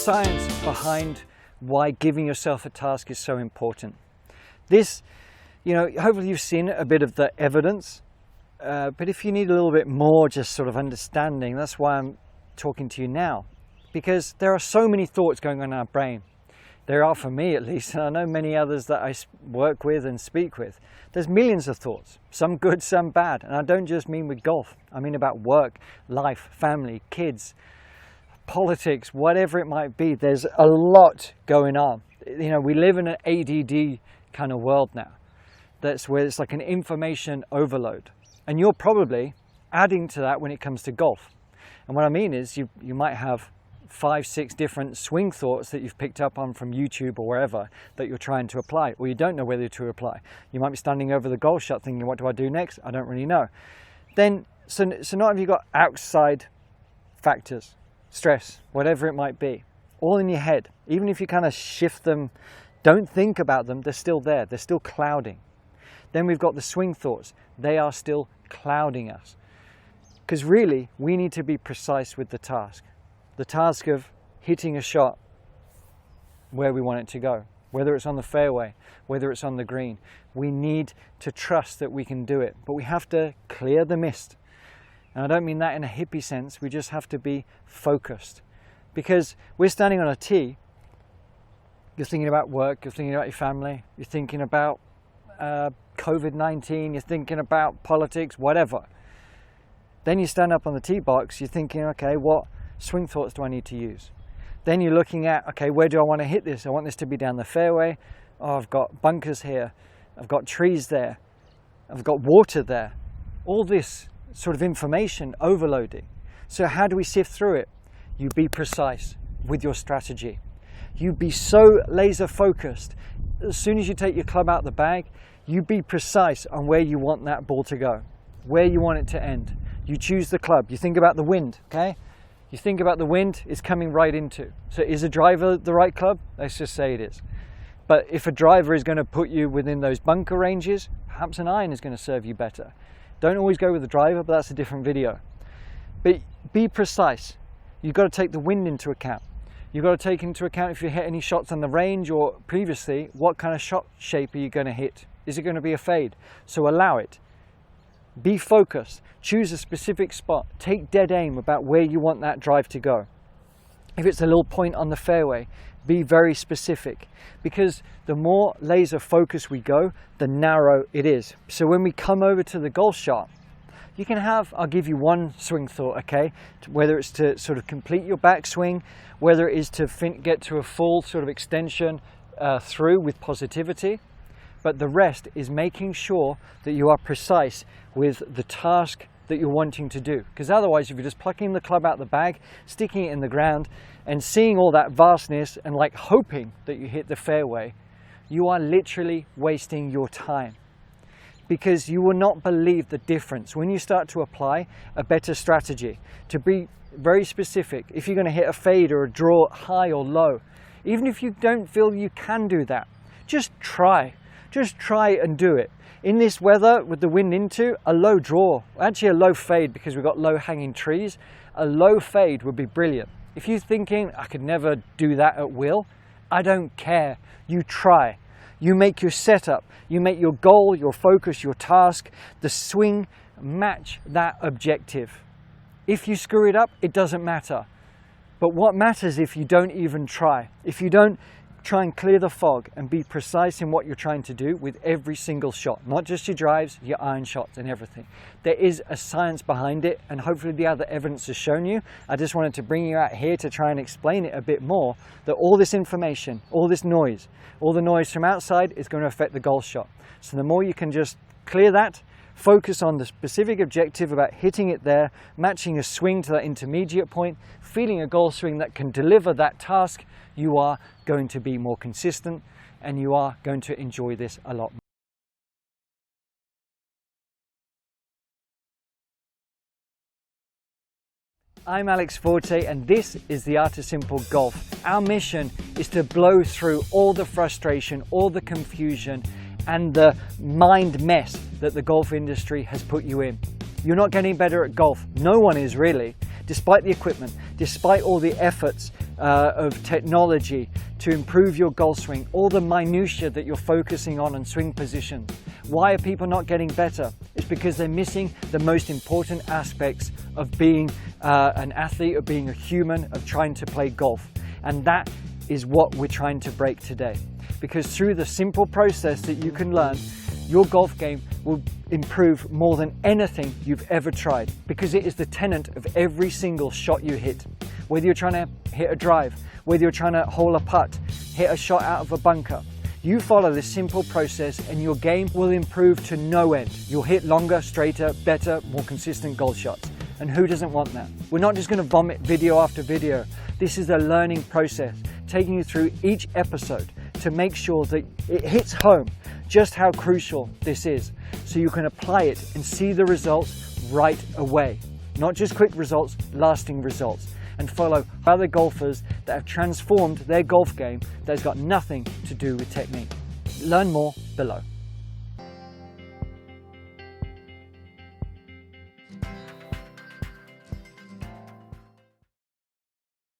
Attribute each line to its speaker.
Speaker 1: science behind why giving yourself a task is so important. This, hopefully you've seen a bit of the evidence, but if you need a little bit more just sort of understanding, that's why I'm talking to you now. Because there are so many thoughts going on in our brain. There are for me at least, and I know many others that I work with and speak with. There's millions of thoughts, some good, some bad. And I don't just mean with golf. I mean about work, life, family, kids, politics, whatever it might be. There's a lot going on. We live in an ADD kind of world now. That's where it's like an information overload. And you're probably adding to that when it comes to golf. And what I mean is you might have 5, 6 different swing thoughts that you've picked up on from YouTube or wherever that you're trying to apply, or you don't know whether to apply. You might be standing over the golf shot thinking, what do I do next? I don't really know. So not have you got outside factors, stress, whatever it might be, all in your head. Even if you kind of shift them, don't think about them, they're still there, they're still clouding. Then we've got the swing thoughts. They are still clouding us. Because really, we need to be precise with the task. The task of hitting a shot where we want it to go, whether it's on the fairway, whether it's on the green. We need to trust that we can do it, but we have to clear the mist. And I don't mean that in a hippie sense, we just have to be focused. Because we're standing on a tee, you're thinking about work, you're thinking about your family, you're thinking about COVID-19, you're thinking about politics, whatever. Then you stand up on the tee box, you're thinking, okay, what swing thoughts do I need to use? Then you're looking at, okay, where do I want to hit this? I want this to be down the fairway. Oh, I've got bunkers here. I've got trees there. I've got water there. All this sort of information overloading. So how do we sift through it? You be precise with your strategy. You be so laser focused. As soon as you take your club out the bag, you be precise on where you want that ball to go, where you want it to end. You choose the club. You think about the wind, okay? You think about the wind it's coming right into. So is a driver the right club? Let's just say it is. But if a driver is going to put you within those bunker ranges, perhaps an iron is going to serve you better. Don't always go with the driver, but that's a different video. But be precise. You've got to take the wind into account. You've got to take into account if you hit any shots on the range or previously, what kind of shot shape are you going to hit? Is it going to be a fade? So allow it. Be focused, choose a specific spot, take dead aim about where you want that drive to go. If it's a little point on the fairway, be very specific, because the more laser focused we go, the narrow it is. So when we come over to the golf shot, you can have, I'll give you one swing thought, okay? Whether it's to sort of complete your backswing, whether it is to get to a full sort of extension through with positivity. But the rest is making sure that you are precise with the task that you're wanting to do. Because otherwise, if you're just plucking the club out the bag, sticking it in the ground, and seeing all that vastness and like hoping that you hit the fairway, you are literally wasting your time. Because you will not believe the difference when you start to apply a better strategy. To be very specific, if you're going to hit a fade or a draw high or low, even if you don't feel you can do that, just try. Just try and do it. In this weather, with the wind into, a low draw, actually a low fade because we've got low hanging trees, a low fade would be brilliant. If you're thinking, I could never do that at will, I don't care. You try. You make your setup, you make your goal, your focus, your task, the swing match that objective. If you screw it up, it doesn't matter. But what matters if you don't even try? If you don't try and clear the fog and be precise in what you're trying to do with every single shot, not just your drives, your iron shots and everything. There is a science behind it, and hopefully the other evidence has shown you. I just wanted to bring you out here to try and explain it a bit more, that all this information, all this noise, all the noise from outside is going to affect the golf shot. So the more you can just clear that, focus on the specific objective about hitting it there, matching a swing to that intermediate point, feeling a golf swing that can deliver that task, you are going to be more consistent and you are going to enjoy this a lot more. I'm Alex Forte and this is The Art of Simple Golf. Our mission is to blow through all the frustration, all the confusion and the mind mess that the golf industry has put you in. You're not getting better at golf. No one is really. despite the equipment, despite all the efforts of technology to improve your golf swing, all the minutiae that you're focusing on and swing positions. Why are people not getting better? It's because they're missing the most important aspects of being an athlete, of being a human, of trying to play golf. And that is what we're trying to break today. Because through the simple process that you can learn, your golf game will improve more than anything you've ever tried, because it is the tenet of every single shot you hit. Whether you're trying to hit a drive, whether you're trying to hole a putt, hit a shot out of a bunker, you follow this simple process and your game will improve to no end. You'll hit longer, straighter, better, more consistent golf shots. And who doesn't want that? We're not just going to vomit video after video. This is a learning process, taking you through each episode to make sure that it hits home just how crucial this is, so you can apply it and see the results right away. Not just quick results, lasting results. And follow other golfers that have transformed their golf game that has got nothing to do with technique. Learn more below.